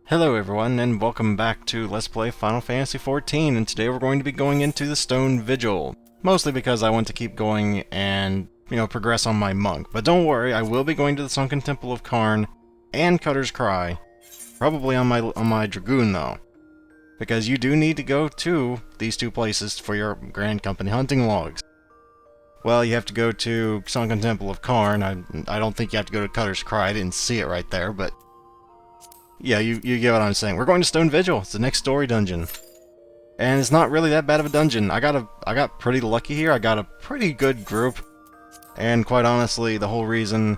Hello everyone, and welcome back to Let's Play Final Fantasy XIV, and today we're going to be going into the Stone Vigil. Mostly because I want to keep going and, progress on my monk. But don't worry, I will be going to the Sunken Temple of Karn and Cutter's Cry. Probably on my Dragoon, though. Because you do need to go to these two places for your Grand Company hunting logs. Well, you have to go to Sunken Temple of Karn. I don't think you have to go to Cutter's Cry. I didn't see it right there, but yeah, you get what I'm saying. We're going to Stone Vigil. It's the next story dungeon. And it's not really that bad of a dungeon. I got pretty lucky here. I got a pretty good group. And quite honestly, the whole reason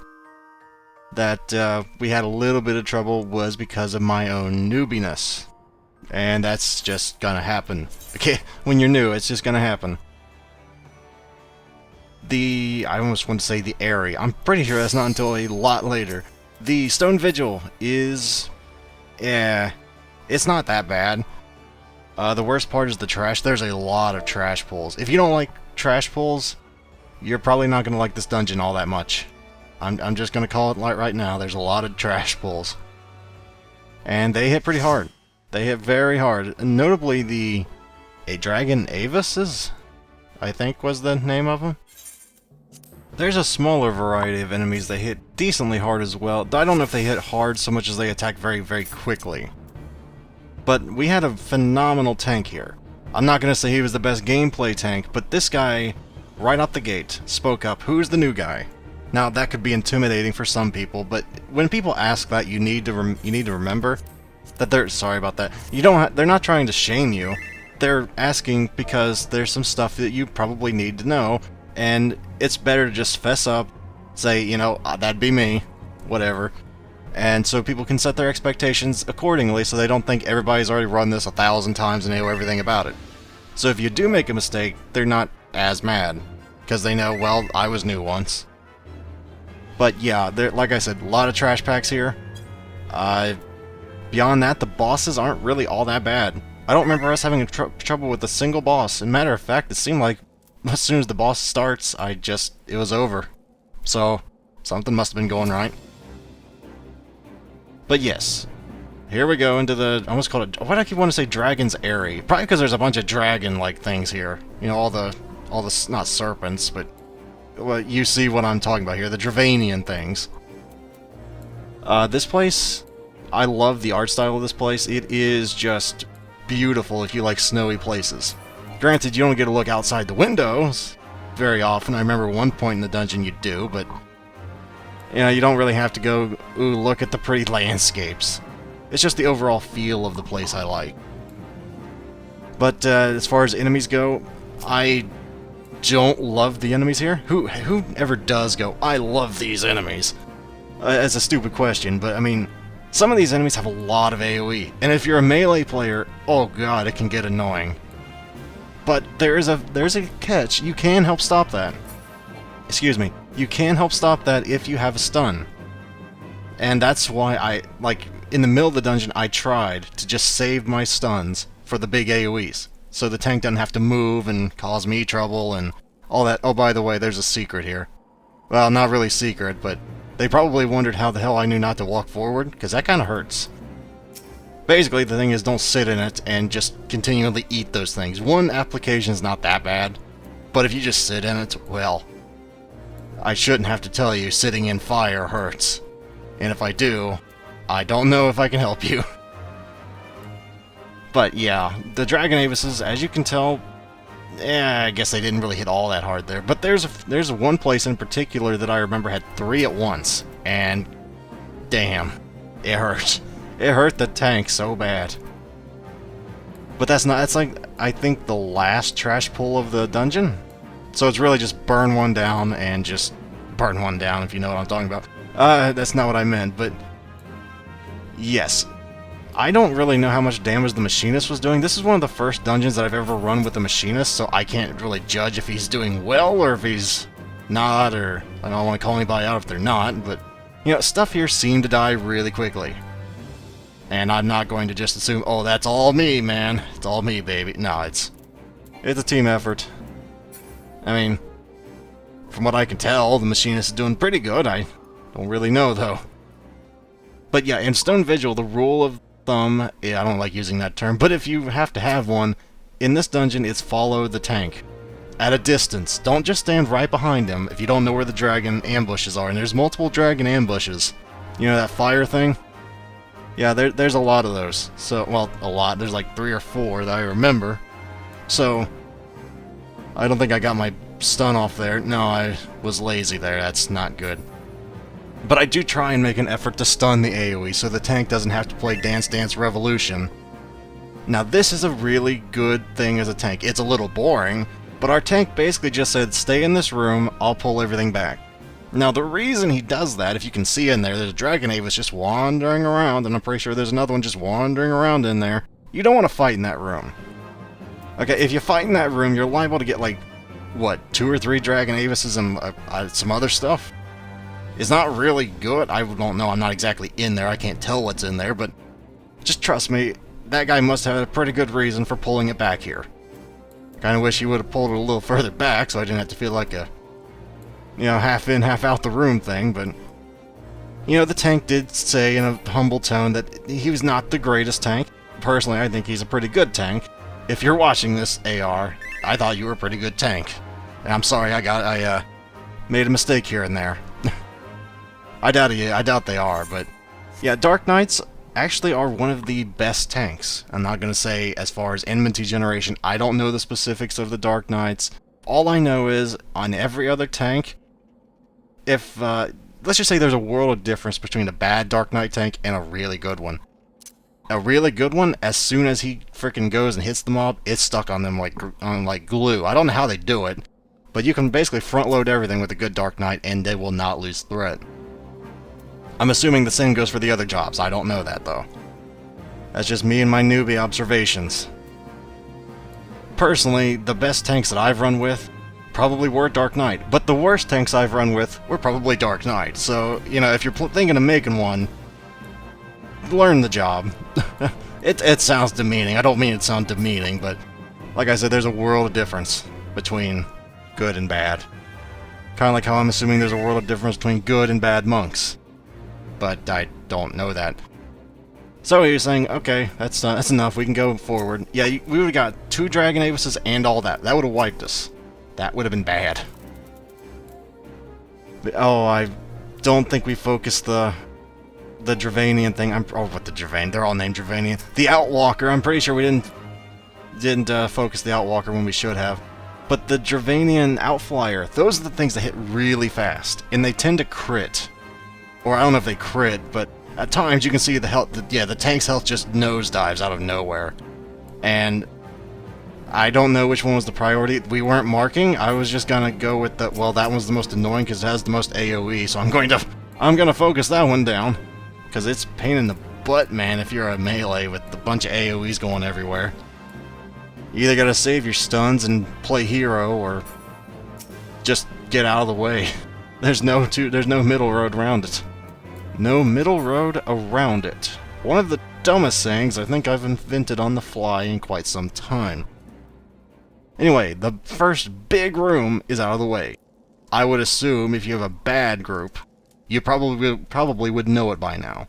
that we had a little bit of trouble was because of my own newbiness. And that's just gonna happen. Okay, when you're new, it's just gonna happen. I almost want to say the area. I'm pretty sure that's not until a lot later. The Stone Vigil is... yeah, it's not that bad. The worst part is the trash. There's a lot of trash pulls. If you don't like trash pulls, you're probably not going to like this dungeon all that much. I'm just going to call it right now. There's a lot of trash pulls. And they hit pretty hard. They hit very hard. And notably a Dragon Avises, I think was the name of them. There's a smaller variety of enemies that hit decently hard as well. I don't know if they hit hard so much as they attack very, very quickly. But we had a phenomenal tank here. I'm not going to say he was the best gameplay tank, but this guy, right out the gate, spoke up. Who's the new guy? Now, that could be intimidating for some people, but when people ask that, you need to remember that they're... sorry about that. They're not trying to shame you. They're asking because there's some stuff that you probably need to know. And it's better to just fess up, say, that'd be me, whatever. And so people can set their expectations accordingly so they don't think everybody's already run this 1,000 times and they know everything about it. So if you do make a mistake, they're not as mad, because they know, well, I was new once. But yeah, like I said, a lot of trash packs here. Beyond that, the bosses aren't really all that bad. I don't remember us having trouble with a single boss. As a matter of fact, it seemed like as soon as the boss starts, it was over. So, something must have been going right. But yes, here we go into the, I almost call it, why do I keep wanting to say Dragon's Airy? Probably because there's a bunch of dragon-like things here. All the, not serpents, but, well, you see what I'm talking about here, the Dravanian things. This place, I love the art style of this place. It is just beautiful if you like snowy places. Granted, you don't get to look outside the windows very often. I remember one point in the dungeon you do, but you don't really have to go, ooh, look at the pretty landscapes. It's just the overall feel of the place I like. But as far as enemies go, I don't love the enemies here. Who ever does go, I love these enemies? That's a stupid question, but I mean, some of these enemies have a lot of AoE, and if you're a melee player, oh god, it can get annoying. But there's a catch. You can help stop that. Excuse me. You can help stop that if you have a stun. And that's why in the middle of the dungeon, I tried to just save my stuns for the big AoEs. So the tank doesn't have to move and cause me trouble and all that. Oh, by the way, there's a secret here. Well, not really secret, but they probably wondered how the hell I knew not to walk forward, because that kind of hurts. Basically, the thing is, don't sit in it and just continually eat those things. One application is not that bad, but if you just sit in it, well, I shouldn't have to tell you, sitting in fire hurts. And if I do, I don't know if I can help you. But yeah, the Dragon Avises, as you can tell, I guess they didn't really hit all that hard there. But there's one place in particular that I remember had 3 at once, and damn, it hurt. It hurt the tank so bad. But that's like, I think, the last trash pull of the dungeon. So it's really just burn one down and just burn one down, if you know what I'm talking about. That's not what I meant, but yes. I don't really know how much damage the Machinist was doing. This is one of the first dungeons that I've ever run with the Machinist, so I can't really judge if he's doing well or if he's not, or I don't want to call anybody out if they're not, but, stuff here seemed to die really quickly. And I'm not going to just assume, oh, that's all me, man. It's all me, baby. No, it's a team effort. I mean, from what I can tell, the Machinist is doing pretty good. I don't really know, though. But yeah, in Stone Vigil, the rule of thumb, yeah, I don't like using that term, but if you have to have one, in this dungeon, it's follow the tank. At a distance. Don't just stand right behind him if you don't know where the dragon ambushes are. And there's multiple dragon ambushes. You know that fire thing? Yeah, there's a lot of those. So, well, a lot. There's like 3 or 4 that I remember. So, I don't think I got my stun off there. No, I was lazy there. That's not good. But I do try and make an effort to stun the AoE so the tank doesn't have to play Dance Dance Revolution. Now, this is a really good thing as a tank. It's a little boring, but our tank basically just said, stay in this room, I'll pull everything back. Now, the reason he does that, if you can see in there, there's a Dragon Avis just wandering around, and I'm pretty sure there's another one just wandering around in there. You don't want to fight in that room. Okay, if you fight in that room, you're liable to get, like, what, 2 or 3 Dragon Avises and some other stuff? It's not really good. I don't know, I'm not exactly in there, I can't tell what's in there, but just trust me, that guy must have a pretty good reason for pulling it back here. Kinda wish he would have pulled it a little further back so I didn't have to feel like a, you know, half in, half out the room thing, but, you know, the tank did say in a humble tone that he was not the greatest tank. Personally, I think he's a pretty good tank. If you're watching this, AR, I thought you were a pretty good tank. And I'm sorry, I made a mistake here and there. I doubt they are, but, yeah, Dark Knights actually are one of the best tanks. I'm not going to say as far as enmity generation, I don't know the specifics of the Dark Knights. All I know is, on every other tank, if, let's just say there's a world of difference between a bad Dark Knight tank and a really good one. A really good one, as soon as he frickin' goes and hits the mob, it's stuck on them like glue. I don't know how they do it, but you can basically front load everything with a good Dark Knight and they will not lose threat. I'm assuming the same goes for the other jobs. I don't know that, though. That's just me and my newbie observations. Personally, the best tanks that I've run with probably were Dark Knight, but the worst tanks I've run with were probably Dark Knight. So, you know, if you're thinking of making one, learn the job. It sounds demeaning. I don't mean it to sound demeaning, but like I said, there's a world of difference between good and bad. Kind of like how I'm assuming there's a world of difference between good and bad monks. But I don't know that. So you're saying, okay, that's enough, we can go forward. Yeah, we would have got 2 Dragon Avises and all that. That would have wiped us. That would have been bad. But, oh, I don't think we focused the Dravanian thing. What the Dravanian? They're all named Dravanian. The Outwalker, I'm pretty sure we didn't focus the Outwalker when we should have. But the Dravanian Outflyer, those are the things that hit really fast. And they tend to crit. Or I don't know if they crit, but at times you can see the health, the tank's health just nosedives out of nowhere. And I don't know which one was the priority. We weren't marking. I was just gonna go with the, well, that one's the most annoying because it has the most AoE, so I'm gonna focus that one down. Because it's a pain in the butt, man, if you're a melee with a bunch of AoEs going everywhere. You either gotta save your stuns and play hero, or just get out of the way. There's no middle road around it. No middle road around it. One of the dumbest sayings I think I've invented on the fly in quite some time. Anyway, the first big room is out of the way. I would assume if you have a bad group, you probably would know it by now.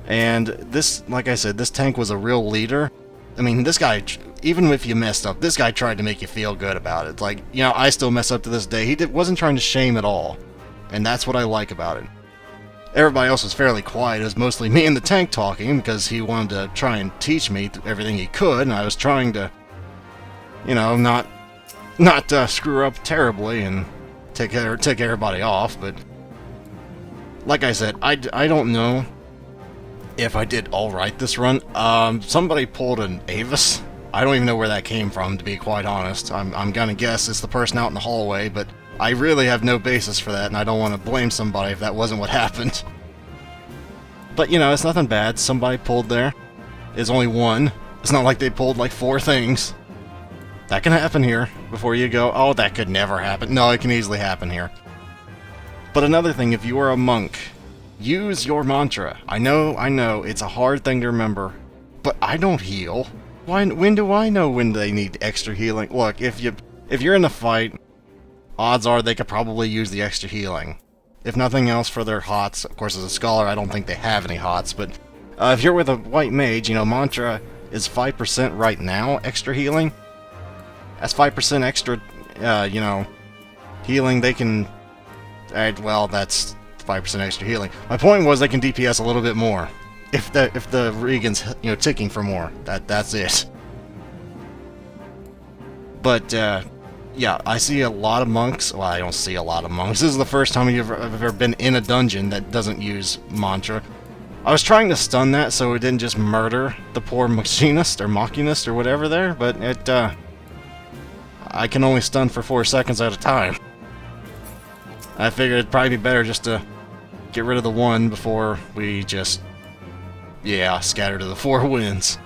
And this, like I said, this tank was a real leader. I mean, this guy, even if you messed up, this guy tried to make you feel good about it. Like, you know, I still mess up to this day. He wasn't trying to shame at all. And that's what I like about it. Everybody else was fairly quiet. It was mostly me and the tank talking because he wanted to try and teach me everything he could, and I was trying to, you know, not screw up terribly and take everybody off. But like I said, I don't know if I did alright this run. Somebody pulled an Avis. I don't even know where that came from, to be quite honest. I'm gonna guess it's the person out in the hallway, but I really have no basis for that, and I don't want to blame somebody if that wasn't what happened. But, you know, it's nothing bad. Somebody pulled there. It's only one. It's not like they pulled, like, 4 things. That can happen here before you go, oh, that could never happen. No, it can easily happen here. But another thing, if you are a monk, use your mantra. I know, it's a hard thing to remember, but I don't heal. When do I know when they need extra healing? Look, if you're in a fight, odds are they could probably use the extra healing. if nothing else for their hots. Of course, as a scholar, I don't think they have any hots, but if you're with a white mage, you know, mantra is 5% right now, extra healing. That's 5% extra, you know, healing. They can, well, that's 5% extra healing. My point was they can DPS a little bit more. If the Regan's, you know, ticking for more. That's it. But, yeah, I see a lot of monks. Well, I don't see a lot of monks. This is the first time I've ever been in a dungeon that doesn't use mantra. I was trying to stun that so it didn't just murder the poor machinist or machinist or whatever there, but it, I can only stun for 4 seconds at a time. I figured it'd probably be better just to get rid of the one before we just, yeah, scatter to the 4 winds.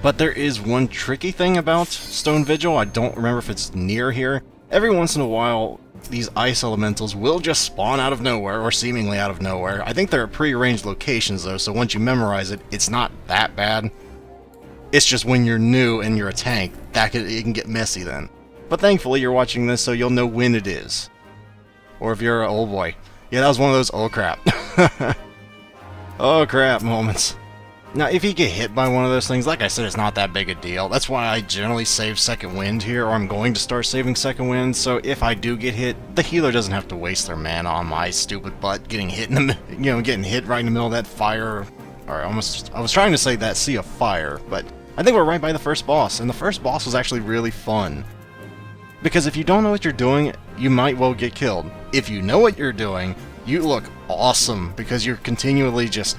But there is one tricky thing about Stone Vigil. I don't remember if it's near here. Every once in a while, these ice elementals will just spawn out of nowhere, or seemingly out of nowhere. I think they're at pre-arranged locations though, so once you memorize it, it's not that bad. It's just when you're new and you're a tank, it can get messy then. But thankfully you're watching this so you'll know when it is. Or if you're oh boy. Yeah, that was one of those oh crap. Oh crap moments. Now, if you get hit by one of those things, like I said, it's not that big a deal. That's why I generally save Second Wind here, or I'm going to start saving Second Wind, so if I do get hit, the healer doesn't have to waste their mana on my stupid butt getting hit in the, you know, getting hit right in the middle of that fire, or almost, I was trying to say that sea of fire, but I think we're right by the first boss, and the first boss was actually really fun. Because if you don't know what you're doing, you might well get killed. If you know what you're doing, you look awesome, because you're continually just...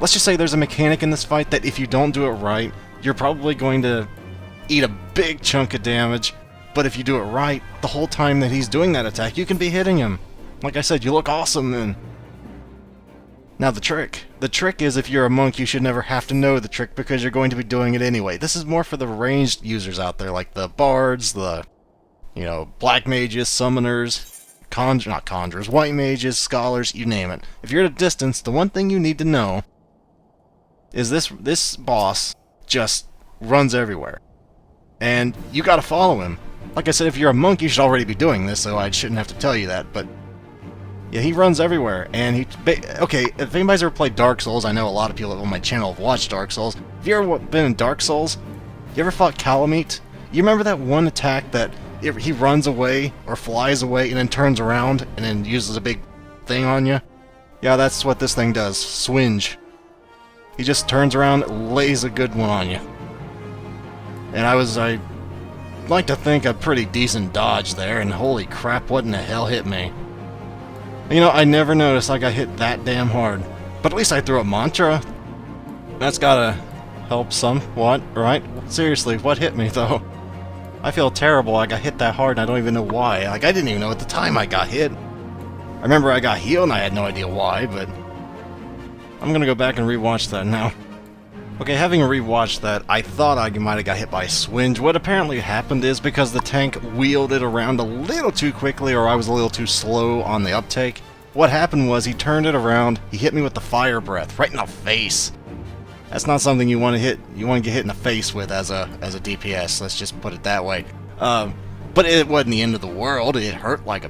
Let's just say there's a mechanic in this fight that if you don't do it right, you're probably going to eat a big chunk of damage, but if you do it right, the whole time that he's doing that attack, you can be hitting him. Like I said, you look awesome then. Now the trick. The trick is if you're a monk, you should never have to know the trick because you're going to be doing it anyway. This is more for the ranged users out there, like the bards, the, you know, black mages, summoners, not conjurers, white mages, scholars, you name it. If you're at a distance, the one thing you need to know is this boss just runs everywhere. And you gotta follow him. Like I said, if you're a monk, you should already be doing this, so I shouldn't have to tell you that, but... Yeah, he runs everywhere, and he... Okay, if anybody's ever played Dark Souls, I know a lot of people on my channel have watched Dark Souls. Have you ever been in Dark Souls? You ever fought Calamite? You remember that one attack that he runs away, or flies away, and then turns around, and then uses a big thing on you? Yeah, that's what this thing does. Swinge. He just turns around, lays a good one on you. And I like to think a pretty decent dodge there, and holy crap, what in the hell hit me? You know, I never noticed I got hit that damn hard. But at least I threw a mantra. That's gotta help somewhat, right? Seriously, what hit me, though? I feel terrible, I got hit that hard and I don't even know why. Like, I didn't even know at the time I got hit. I remember I got healed and I had no idea why, but... I'm gonna go back and rewatch that now. Okay, having rewatched that, I thought I might have got hit by a swinge. What apparently happened is because the tank wheeled it around a little too quickly, or I was a little too slow on the uptake. What happened was he turned it around, he hit me with the fire breath, right in the face. That's not something you want to hit. You want to get hit in the face with as a DPS. Let's just put it that way. But it wasn't the end of the world. It hurt like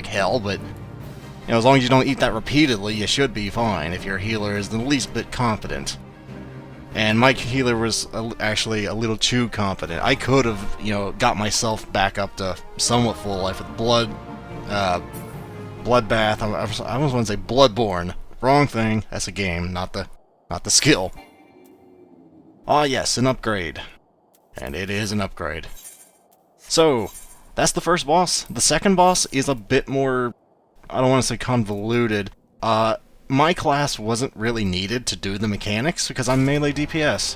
hell, but you know, as long as you don't eat that repeatedly, you should be fine if your healer is the least bit confident. And my healer was actually a little too confident. I could have, you know, got myself back up to somewhat full life with bloodbath. I was going to say bloodborne. Wrong thing. That's a game, not the skill. Ah, yes, an upgrade. And it is an upgrade. So, that's the first boss. The second boss is a bit more, I don't want to say convoluted. My class wasn't really needed to do the mechanics because I'm melee DPS.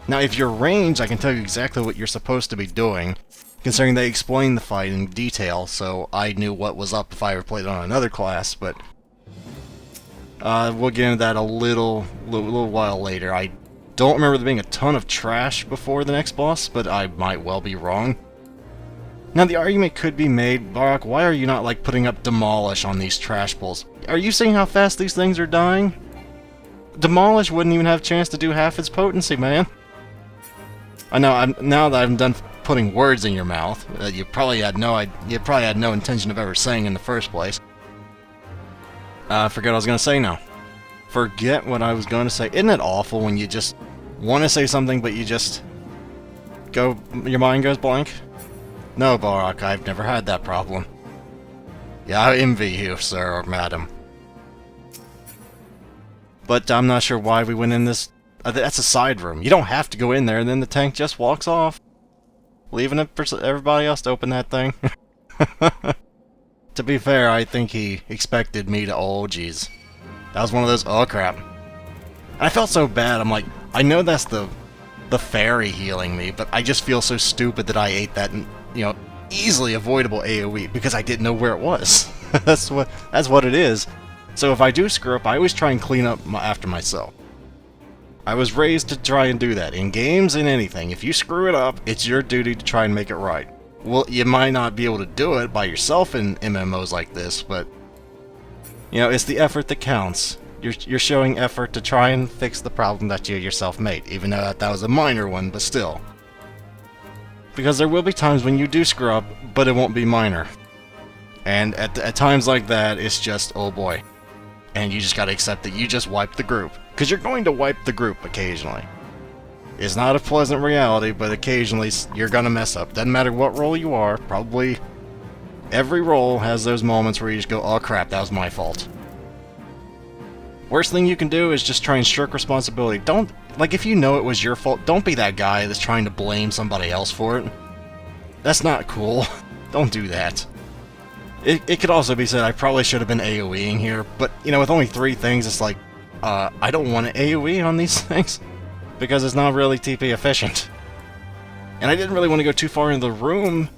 Now, if you're ranged, I can tell you exactly what you're supposed to be doing, considering they explained the fight in detail, so I knew what was up if I ever played on another class, but we'll get into that a little while later. I don't remember there being a ton of trash before the next boss, but I might well be wrong. Now, the argument could be made, Barak, why are you not, like, putting up Demolish on these trash pulls? Are you seeing how fast these things are dying? Demolish wouldn't even have a chance to do half its potency, man. I know, now that I'm done putting words in your mouth that you probably had no intention of ever saying in the first place. Forget what I was going to say now. Forget what I was going to say. Isn't it awful when you just want to say something, but you just your mind goes blank? No, Barak, I've never had that problem. Yeah, I envy you, sir or madam. But I'm not sure why we went in this. That's a side room. You don't have to go in there, and then the tank just walks off, leaving it for everybody else to open that thing. To be fair, I think he expected me to. Oh, jeez. That was one of those. Oh, crap. And I felt so bad. I'm like, I know that's the fairy healing me, but I just feel so stupid that I ate that, easily avoidable AoE because I didn't know where it was. That's what it is. So if I do screw up, I always try and clean up after myself. I was raised to try and do that in games and anything. If you screw it up, it's your duty to try and make it right. Well, you might not be able to do it by yourself in MMOs like this, but it's the effort that counts. You're showing effort to try and fix the problem that you yourself made, even though that was a minor one, but still. Because there will be times when you do screw up, but it won't be minor. And at times like that, it's just, oh boy. And you just gotta accept that you just wiped the group. Because you're going to wipe the group occasionally. It's not a pleasant reality, but occasionally you're gonna mess up. Doesn't matter what role you are, probably every role has those moments where you just go, oh crap, that was my fault. Worst thing you can do is just try and shirk responsibility. If you know it was your fault, don't be that guy that's trying to blame somebody else for it. That's not cool. Don't do that. It could also be said I probably should have been AoEing here, but, with only 3 things, it's like, I don't want to AoE on these things, because it's not really TP efficient. And I didn't really want to go too far into the room,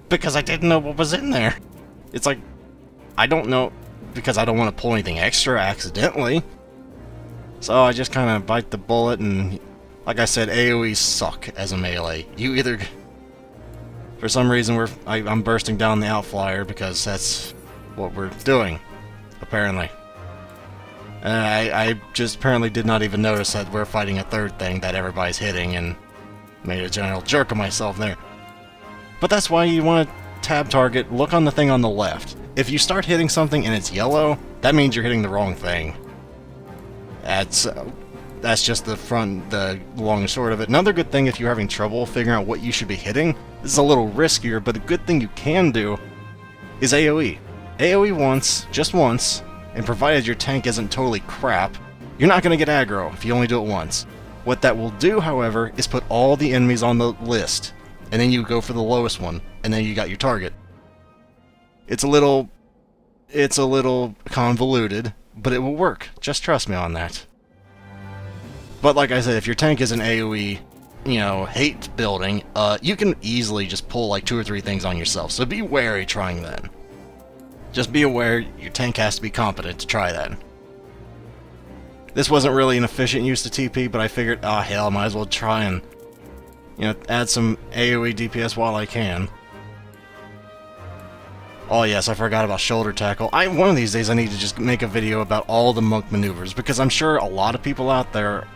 because I didn't know what was in there. It's like, I don't know, because I don't want to pull anything extra accidentally. So I just kind of bite the bullet, and like I said, AoEs suck as a melee. You either... For some reason, I'm bursting down the outflyer because that's what we're doing, apparently. And I just apparently did not even notice that we're fighting a third thing that everybody's hitting and made a general jerk of myself there. But that's why you want to tab target, look on the thing on the left. If you start hitting something and it's yellow, that means you're hitting the wrong thing. That's just the long and short of it. Another good thing if you're having trouble figuring out what you should be hitting, this is a little riskier, but a good thing you can do is AoE. AoE once, just once, and provided your tank isn't totally crap, you're not going to get aggro if you only do it once. What that will do, however, is put all the enemies on the list, and then you go for the lowest one, and then you got your target. It's a little convoluted, but it will work. Just trust me on that. But like I said, if your tank is an AoE, hate building, you can easily just pull like 2 or 3 things on yourself, so be wary trying that. Just be aware your tank has to be competent to try that. This wasn't really an efficient use of TP, but I figured, oh hell, I might as well try and, add some AoE DPS while I can. Oh yes, I forgot about shoulder tackle. One of these days I need to just make a video about all the monk maneuvers, because I'm sure a lot of people out there,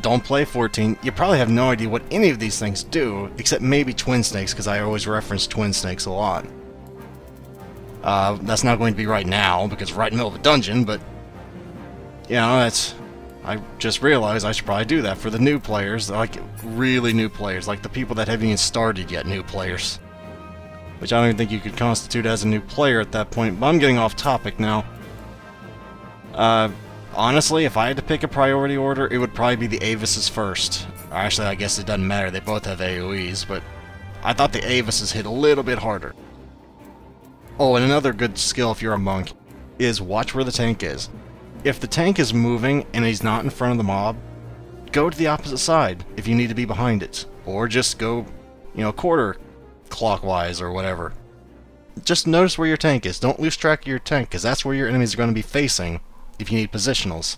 don't play 14. You probably have no idea what any of these things do, except maybe Twin Snakes, because I always reference Twin Snakes a lot. That's not going to be right now, because we're right in the middle of a dungeon, but, I just realized I should probably do that for the new players, like, really new players, like the people that haven't even started yet, new players. Which I don't even think you could constitute as a new player at that point, but I'm getting off topic now. Honestly, if I had to pick a priority order, it would probably be the Avises first. Actually, I guess it doesn't matter, they both have AoEs, but I thought the Avises hit a little bit harder. Oh, and another good skill if you're a monk is watch where the tank is. If the tank is moving and he's not in front of the mob, go to the opposite side if you need to be behind it. Or just go, quarter clockwise or whatever. Just notice where your tank is. Don't lose track of your tank, because that's where your enemies are going to be facing if you need positionals.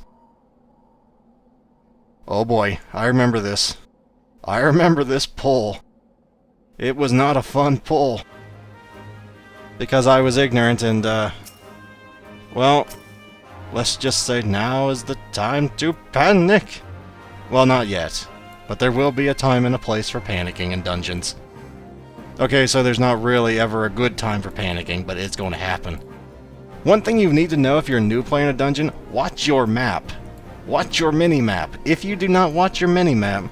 Oh boy, I remember this. I remember this pull. It was not a fun pull. Because I was ignorant and, well, let's just say now is the time to panic. Well, not yet. but there will be a time and a place for panicking in dungeons. Okay, so there's not really ever a good time for panicking, but it's going to happen. One thing you need to know if you're a new player in a dungeon, watch your map. Watch your mini-map. If you do not watch your mini-map,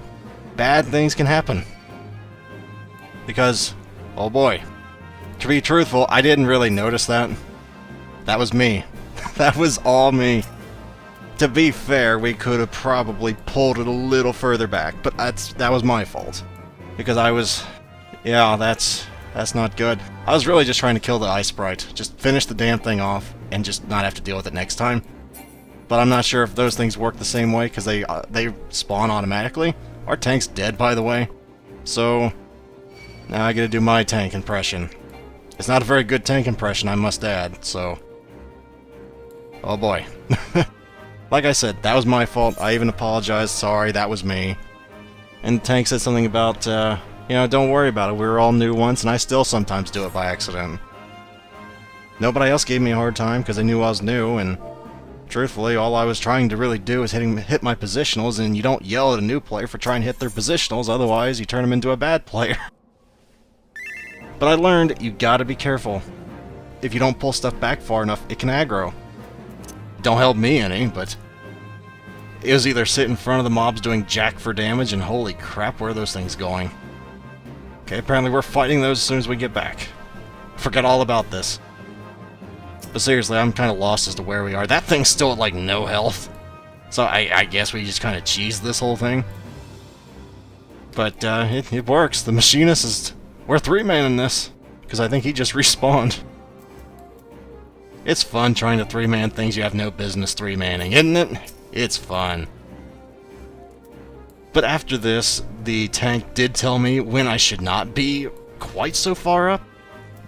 bad things can happen. Because, oh boy, to be truthful, I didn't really notice that. That was me. That was all me. To be fair, we could have probably pulled it a little further back, but that was my fault. Because I was... yeah, that's not good. I was really just trying to kill the ice sprite. Just finish the damn thing off, and just not have to deal with it next time. But I'm not sure if those things work the same way, because they spawn automatically. Our tank's dead, by the way. So, now I gotta do my tank impression. It's not a very good tank impression, I must add, so... oh boy. Like I said, that was my fault. I even apologized. Sorry, that was me. And the tank said something about, you know, don't worry about it. We were all new once, and I still sometimes do it by accident. Nobody else gave me a hard time because they knew I was new, and truthfully, all I was trying to really do is hit my positionals, and you don't yell at a new player for trying to hit their positionals, otherwise you turn them into a bad player. But I learned you gotta be careful. If you don't pull stuff back far enough, it can aggro. Don't help me any, but it was either sit in front of the mobs doing jack for damage, and holy crap, where are those things going? Okay, apparently we're fighting those as soon as we get back. Forget all about this. But seriously, I'm kind of lost as to where we are. That thing's still at, like, no health. So I guess we just kind of cheesed this whole thing. But it works. The machinist is... we're 3-manning this, because I think he just respawned. It's fun trying to 3-man things you have no business 3-manning, isn't it? It's fun. But after this, the tank did tell me when I should not be quite so far up.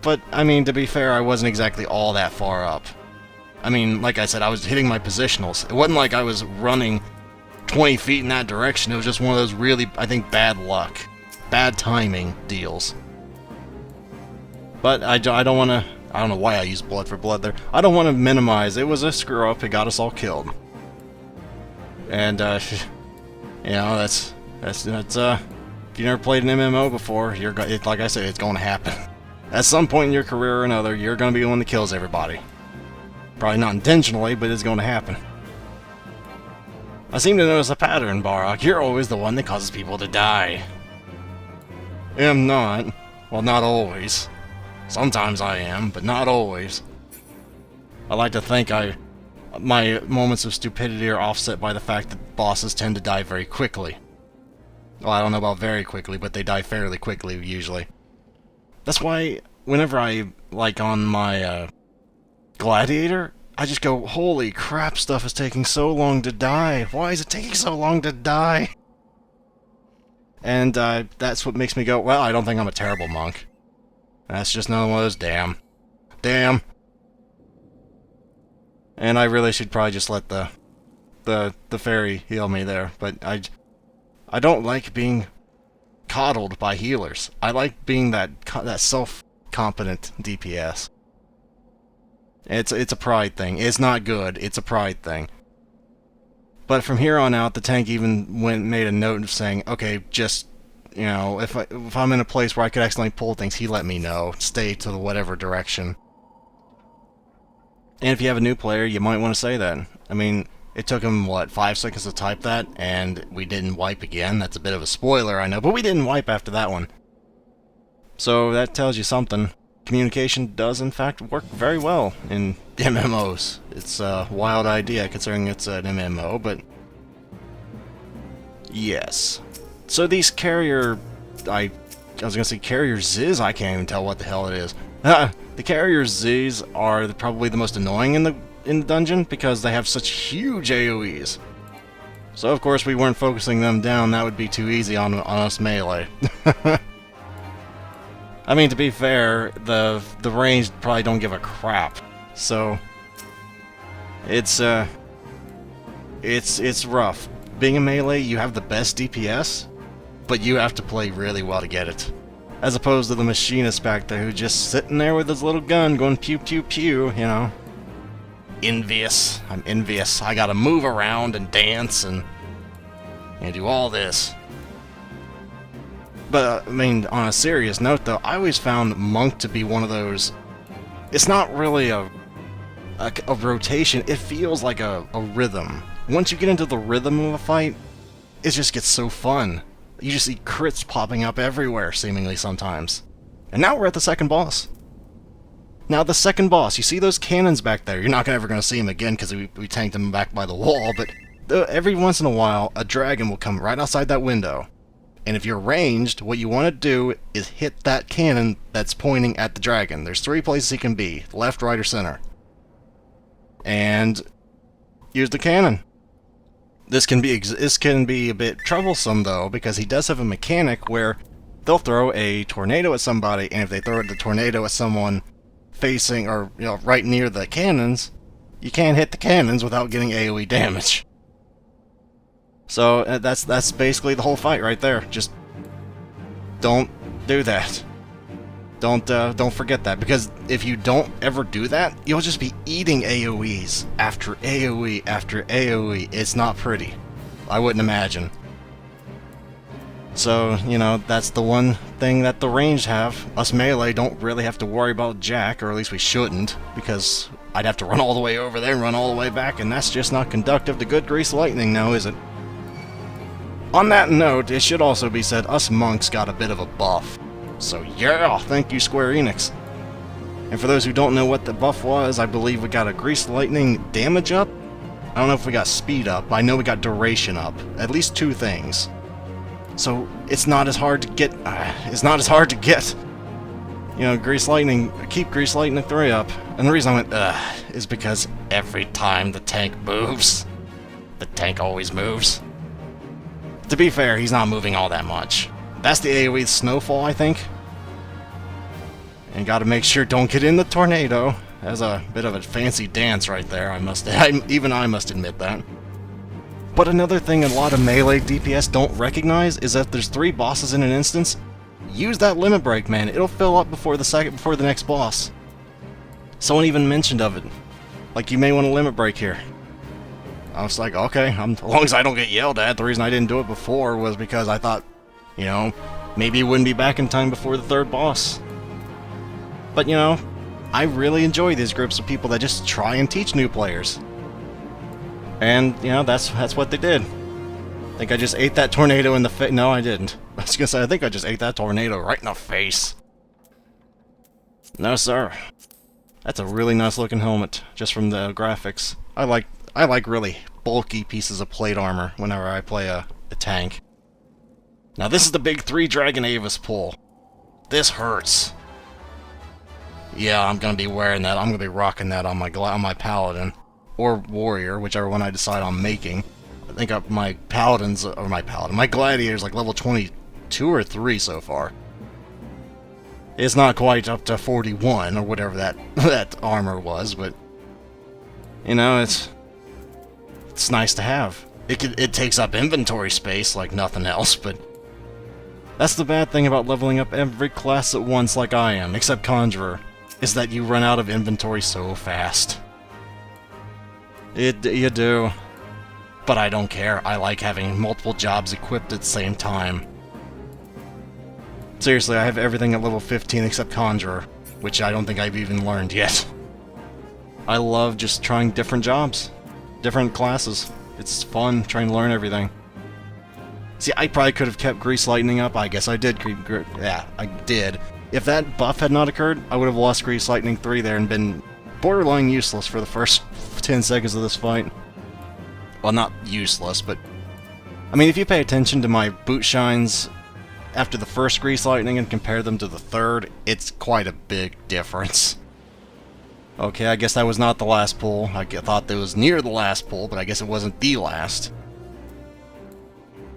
But, I mean, to be fair, I wasn't exactly all that far up. I mean, like I said, I was hitting my positionals. It wasn't like I was running 20 feet in that direction. It was just one of those really, I think, bad luck, bad timing deals. But I don't want to... I don't know why I used blood for blood there. I don't want to minimize. It was a screw-up. It got us all killed. And, you know, that's if you never played an MMO before, like I said, it's going to happen. At some point in your career or another, you're going to be the one that kills everybody. Probably not intentionally, but it's going to happen. I seem to notice a pattern, Barak. You're always the one that causes people to die. Am not. Well, not always. Sometimes I am, but not always. I like to think my moments of stupidity are offset by the fact that bosses tend to die very quickly. Well, I don't know about very quickly, but they die fairly quickly, usually. That's why, whenever I, like, on my, Gladiator, I just go, holy crap, stuff is taking so long to die. Why is it taking so long to die? And, that's what makes me go, well, I don't think I'm a terrible monk. That's just another one of those damn. And I really should probably just let the fairy heal me there, but I don't like being coddled by healers. I like being that self-competent DPS. It's a pride thing. It's not good. It's a pride thing. But from here on out, the tank even made a note of saying, okay, just, you know, if I'm in a place where I could accidentally pull things, he let me know. Stay to the whatever direction. And if you have a new player, you might want to say that. I mean, it took him, what, 5 seconds to type that, and we didn't wipe again. That's a bit of a spoiler, I know, but we didn't wipe after that one. So that tells you something. Communication does, in fact, work very well in MMOs. It's a wild idea, considering it's an MMO, but... yes. So these carrier... I was gonna say carrier Ziz? I can't even tell what the hell it is. The carrier Ziz are probably the most annoying in the dungeon, because they have such huge AoEs. So of course we weren't focusing them down, that would be too easy on us melee. I mean, to be fair, the ranged probably don't give a crap. So it's rough. Being a melee, you have the best DPS, but you have to play really well to get it. As opposed to the machinist back there who's just sitting there with his little gun going pew pew pew, you know. Envious. I'm envious. I gotta move around and dance and do all this. But, I mean, on a serious note, though, I always found Monk to be one of those... It's not really a rotation, it feels like a rhythm. Once you get into the rhythm of a fight, it just gets so fun. You just see crits popping up everywhere, seemingly sometimes. And now we're at the second boss. Now the second boss, you see those cannons back there? You're not ever going to see them again because we tanked them back by the wall, but every once in a while, a dragon will come right outside that window. And if you're ranged, what you want to do is hit that cannon that's pointing at the dragon. There's 3 places he can be, left, right, or center. And use the cannon. This can be a bit troublesome, though, because he does have a mechanic where they'll throw a tornado at somebody, and if they throw the tornado at someone facing, or, you know, right near the cannons, you can't hit the cannons without getting AoE damage. So, that's basically the whole fight right there. Just don't do that. Don't forget that, because if you don't ever do that, you'll just be eating AoEs after AoE after AoE. It's not pretty. I wouldn't imagine. So, you know, that's the one thing that the ranged have. Us melee don't really have to worry about jack, or at least we shouldn't, because I'd have to run all the way over there and run all the way back, and that's just not conductive to good grease lightning now, is it? On that note, it should also be said, us monks got a bit of a buff. So yeah, thank you Square Enix. And for those who don't know what the buff was, I believe we got a Grease Lightning damage up. I don't know if we got speed up, but I know we got duration up. At least 2 things. So it's not as hard to get. You know, Grease Lightning, keep Grease Lightning 3 up. And the reason I went is because every time the tank moves, the tank always moves. To be fair, he's not moving all that much. That's the AoE Snowfall, I think. And gotta make sure don't get in the tornado. That's a bit of a fancy dance right there, even I must admit that. But another thing a lot of melee DPS don't recognize is that there's 3 bosses in an instance. Use that limit break, man. It'll fill up before the next boss. Someone even mentioned of it. Like, you may want to limit break here. I was like, okay, as long as I don't get yelled at. The reason I didn't do it before was because I thought, you know, maybe it wouldn't be back in time before the 3rd boss. But, you know, I really enjoy these groups of people that just try and teach new players. And, you know, that's what they did. I think I just ate that tornado in the face. No, I didn't. I was gonna say, I think I just ate that tornado right in the face. No, sir. That's a really nice looking helmet, just from the graphics. I like really bulky pieces of plate armor whenever I play a tank. Now this is the big 3 Dragon Avis pull. This hurts. Yeah, I'm gonna be wearing that. I'm gonna be rocking that on my Paladin. Or Warrior, whichever one I decide on making. I think my Gladiator's like level 22 or 3 so far. It's not quite up to 41 or whatever that armor was, but you know, it's nice to have. It takes up inventory space like nothing else, but that's the bad thing about leveling up every class at once like I am, except Conjurer, is that you run out of inventory so fast. You do. But I don't care. I like having multiple jobs equipped at the same time. Seriously, I have everything at level 15 except Conjurer, which I don't think I've even learned yet. I love just trying different jobs, different classes. It's fun trying to learn everything. See, I probably could have kept Grease Lightning up. I guess I did. Yeah, I did. If that buff had not occurred, I would have lost Grease Lightning 3 there and been borderline useless for the first 10 seconds of this fight. Well, not useless, but I mean, if you pay attention to my boot shines after the first Grease Lightning and compare them to the 3rd, it's quite a big difference. Okay, I guess that was not the last pull. I thought that was near the last pull, but I guess it wasn't the last.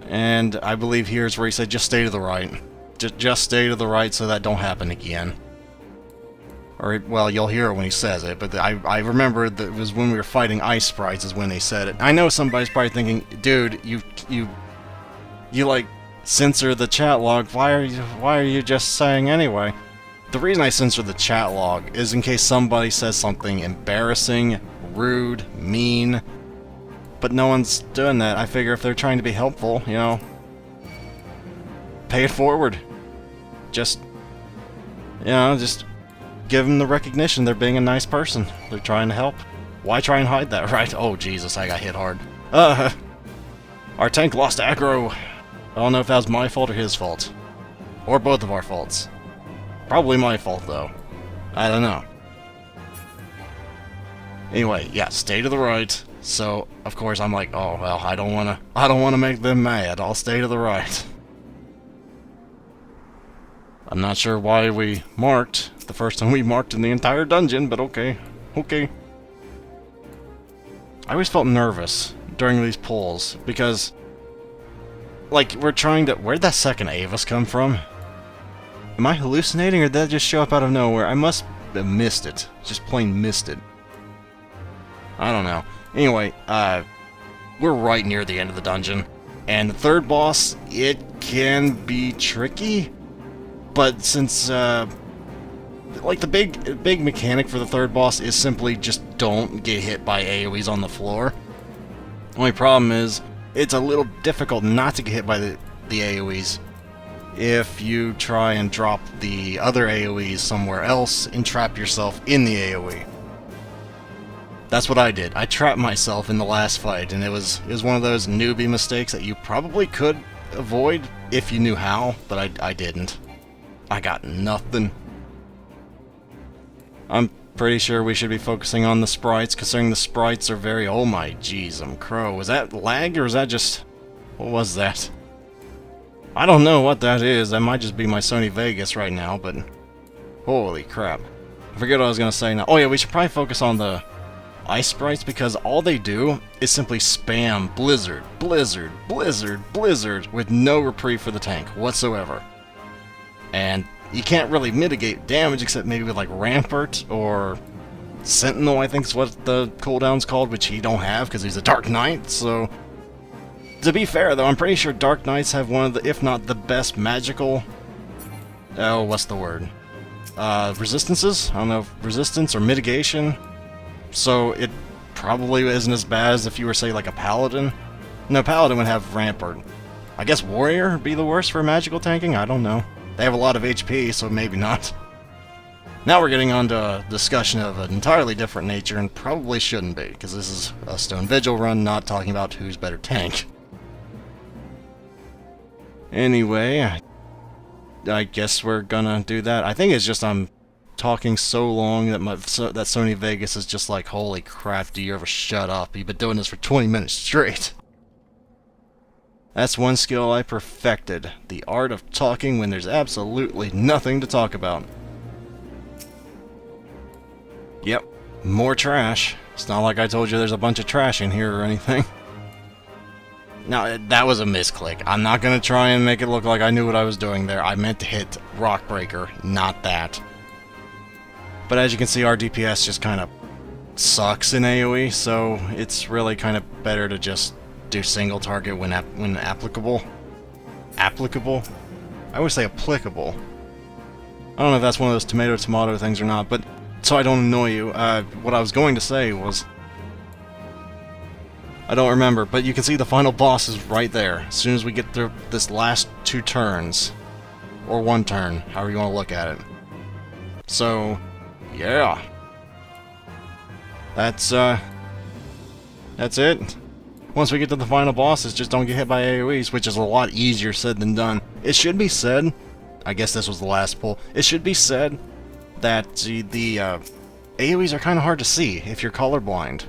And I believe here's where he said, just stay to the right. Just stay to the right so that don't happen again. Or, well, you'll hear it when he says it, but I remember that it was when we were fighting ice sprites is when they said it. I know somebody's probably thinking, dude, you like, censor the chat log. Why are you just saying anyway? The reason I censor the chat log is in case somebody says something embarrassing, rude, mean, but no one's doing that. I figure if they're trying to be helpful, you know, pay it forward. just, you know, just give them the recognition. They're being a nice person. They're trying to help. Why try and hide that, right? Oh, Jesus, I got hit hard. Our tank lost aggro. I don't know if that was my fault or his fault. Or both of our faults. Probably my fault, though. I don't know. Anyway, yeah, stay to the right. So, of course, I'm like, oh, well, I don't wanna make them mad. I'll stay to the right. I'm not sure why we marked the first time we marked in the entire dungeon, but okay. Okay. I always felt nervous during these pulls, because, like, we're trying to... Where'd that second Avis come from? Am I hallucinating, or did that just show up out of nowhere? I must have missed it. Just plain missed it. I don't know. Anyway, we're right near the end of the dungeon, and the third boss, it can be tricky, but since, like, the big mechanic for the third boss is simply just don't get hit by AoEs on the floor. Only problem is, it's a little difficult not to get hit by the AoEs if you try and drop the other AoEs somewhere else and trap yourself in the AoE. That's what I did. I trapped myself in the last fight, and it was one of those newbie mistakes that you probably could avoid if you knew how, but I didn't. I got nothing. I'm pretty sure we should be focusing on the sprites, considering the sprites are very... Oh my jeez, I'm crow. Was that lag, or was that just... What was that? I don't know what that is. That might just be my Sony Vegas right now, but... Holy crap. I forget what I was going to say now. Oh yeah, we should probably focus on the ice sprites, because all they do is simply spam blizzard, blizzard, blizzard, blizzard, with no reprieve for the tank whatsoever. And you can't really mitigate damage except maybe with like Rampart or Sentinel, I think is what the cooldown's called, which he don't have because he's a Dark Knight. So, to be fair though, I'm pretty sure Dark Knights have one of the, if not the best magical... Oh, what's the word? Resistances? I don't know, resistance or mitigation? So it probably isn't as bad as if you were, say, like a Paladin. No, Paladin would have Rampart. I guess Warrior would be the worst for magical tanking? I don't know. They have a lot of HP, so maybe not. Now we're getting on to a discussion of an entirely different nature, and probably shouldn't be, because this is a Stone Vigil run, not talking about who's better tank. Anyway, I guess we're gonna do that. I think it's just I'm talking so long that that Sony Vegas is just like, holy crap, do you ever shut up? You've been doing this for 20 minutes straight. That's one skill I perfected. The art of talking when there's absolutely nothing to talk about. Yep, more trash. It's not like I told you there's a bunch of trash in here or anything. Now, that was a misclick. I'm not gonna try and make it look like I knew what I was doing there. I meant to hit Rock Breaker, not that. But as you can see, our DPS just kind of sucks in AoE, so it's really kind of better to just do single target when applicable. Applicable? I always say applicable. I don't know if that's one of those tomato things or not, but so I don't annoy you, what I was going to say was... I don't remember, but you can see the final boss is right there. As soon as we get through this last 2 turns. Or 1 turn, however you want to look at it. So... yeah. That's it. Once we get to the final bosses, just don't get hit by AoEs, which is a lot easier said than done. It should be said, I guess this was the last pull, it should be said that the AoEs are kind of hard to see if you're colorblind.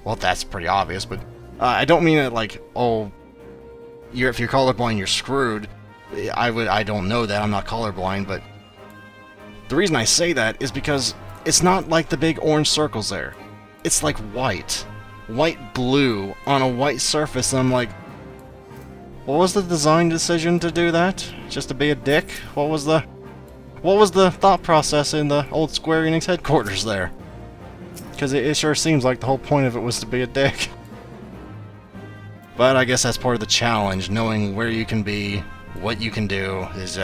Well, that's pretty obvious, but I don't mean it like, oh, if you're colorblind, you're screwed. I don't know that, I'm not colorblind, but the reason I say that is because it's not like the big orange circles there. It's like white. White blue on a white surface, and I'm like, what was the design decision to do that? Just to be a dick? What was the thought process in the old Square Enix headquarters there? Because it sure seems like the whole point of it was to be a dick. But I guess that's part of the challenge, knowing where you can be, what you can do, is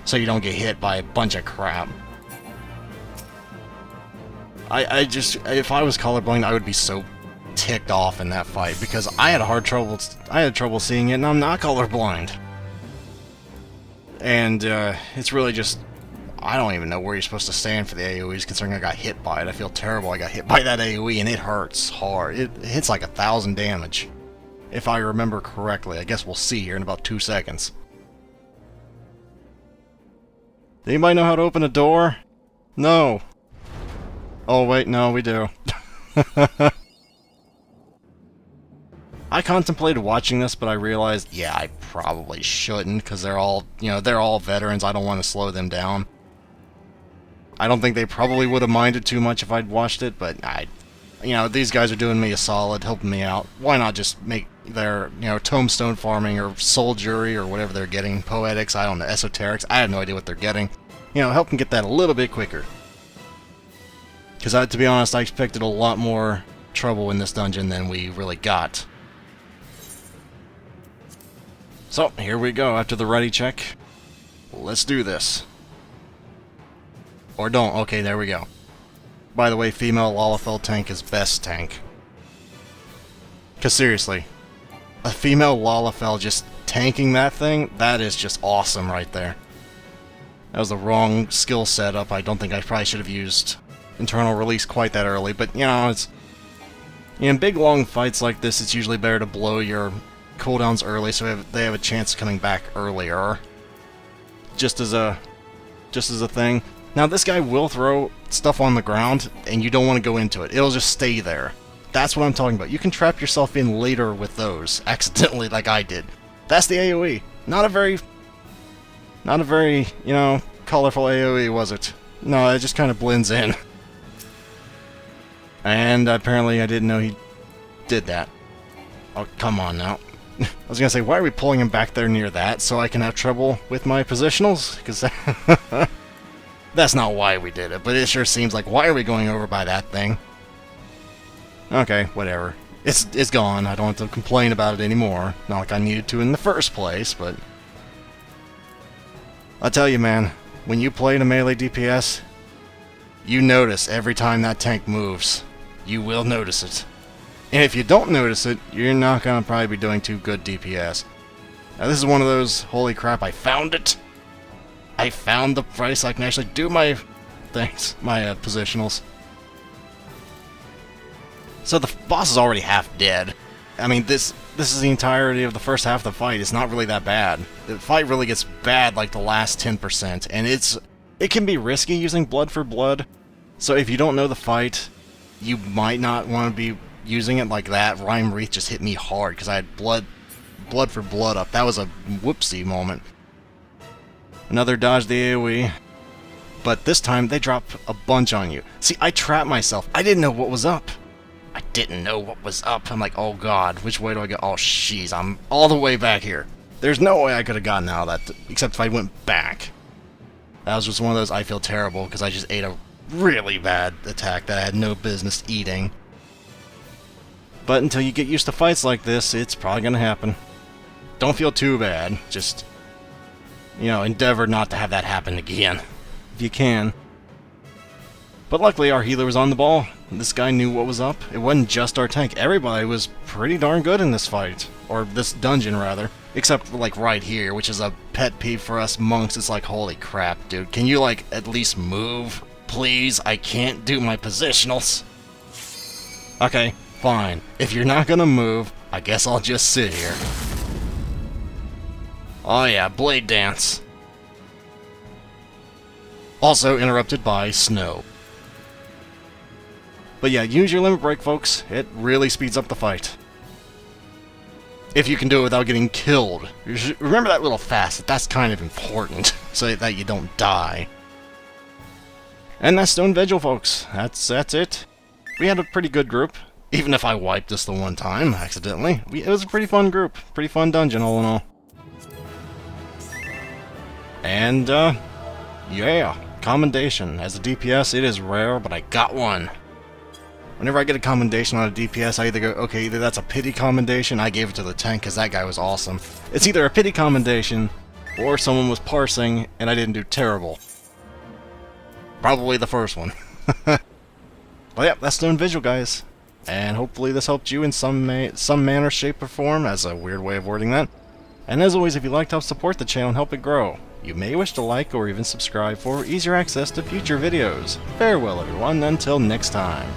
so you don't get hit by a bunch of crap. I just, if I was colorblind, I would be so ticked off in that fight, because I had trouble seeing it, and I'm not colorblind. And it's really just, I don't even know where you're supposed to stand for the AoEs, considering I got hit by it. I feel terrible. I got hit by that AoE, and it hurts hard. It hits like 1,000 damage, if I remember correctly. I guess we'll see here in about 2 seconds. Anybody know how to open a door? No. Oh, wait, no, we do. I contemplated watching this, but I realized, yeah, I probably shouldn't, because they're all, you know, they're all veterans. I don't want to slow them down. I don't think they probably would have minded too much if I'd watched it, but you know, these guys are doing me a solid, helping me out. Why not just make their, you know, tombstone farming or soldiery or whatever they're getting, poetics, I don't know, esoterics, I have no idea what they're getting. You know, help them get that a little bit quicker. Because to be honest, I expected a lot more trouble in this dungeon than we really got. So, here we go, after the ready check. Let's do this. Or don't, okay, there we go. By the way, female Lalafell tank is best tank. Because seriously, a female Lalafell just tanking that thing, that is just awesome right there. That was the wrong skill setup. I don't think I probably should have used internal release quite that early, but you know, it's in big long fights like this, it's usually better to blow your cooldowns early so they have a chance of coming back earlier. Just as a thing. Now this guy will throw stuff on the ground and you don't want to go into it. It'll just stay there. That's what I'm talking about. You can trap yourself in later with those accidentally like I did. That's the AoE. Not a very, you know, colorful AoE, was it? No, it just kind of blends in. And apparently I didn't know he did that. Oh, come on now. I was gonna say, why are we pulling him back there near that? So I can have trouble with my positionals? Because that's not why we did it, but it sure seems like, why are we going over by that thing? Okay, whatever. It's gone. I don't have to complain about it anymore. Not like I needed to in the first place, but I'll tell you, man, when you play in a melee DPS, you notice every time that tank moves. You will notice it. And if you don't notice it, you're not going to probably be doing too good DPS. Now this is one of those, holy crap, I found it! I found the price I can actually do my things, my positionals. So the boss is already half dead. I mean, this is the entirety of the first half of the fight. It's not really that bad. The fight really gets bad like the last 10%, and it can be risky using blood for blood. So if you don't know the fight, you might not want to be using it like that. Rhyme Wreath just hit me hard because I had blood for blood up. That was a whoopsie moment. Another dodge the AoE. But this time they drop a bunch on you. See, I trapped myself. I didn't know what was up. I'm like, oh god, which way do I go? Oh jeez, I'm all the way back here. There's no way I could have gotten out of that, except if I went back. That was just one of those I feel terrible because I just ate a really bad attack that I had no business eating. But until you get used to fights like this, it's probably going to happen. Don't feel too bad. Just, you know, endeavor not to have that happen again. If you can. But luckily our healer was on the ball. This guy knew what was up. It wasn't just our tank. Everybody was pretty darn good in this fight. Or this dungeon, rather. Except for, like, right here, which is a pet peeve for us monks. It's like, holy crap, dude. Can you, like, at least move? Please? I can't do my positionals. Okay, fine. If you're not gonna move, I guess I'll just sit here. Oh yeah, blade dance. Also interrupted by snow. But yeah, use your limit break, folks. It really speeds up the fight. If you can do it without getting killed. Remember that little facet, that's kind of important, so that you don't die. And that's Stone Vigil, folks. That's it. We had a pretty good group, even if I wiped this the one time, accidentally. It was a pretty fun group, pretty fun dungeon, all in all. And, yeah, commendation. As a DPS, it is rare, but I got one. Whenever I get a commendation on a DPS, I either go, okay, either that's a pity commendation, I gave it to the tank because that guy was awesome. It's either a pity commendation, or someone was parsing, and I didn't do terrible. Probably the first one. But yeah, that's Stone Vigil, guys. And hopefully this helped you in some manner, shape, or form. That's a weird way of wording that. And as always, if you'd like to help support the channel and help it grow, You may wish to like or even subscribe for easier access to future videos. Farewell everyone, until next time.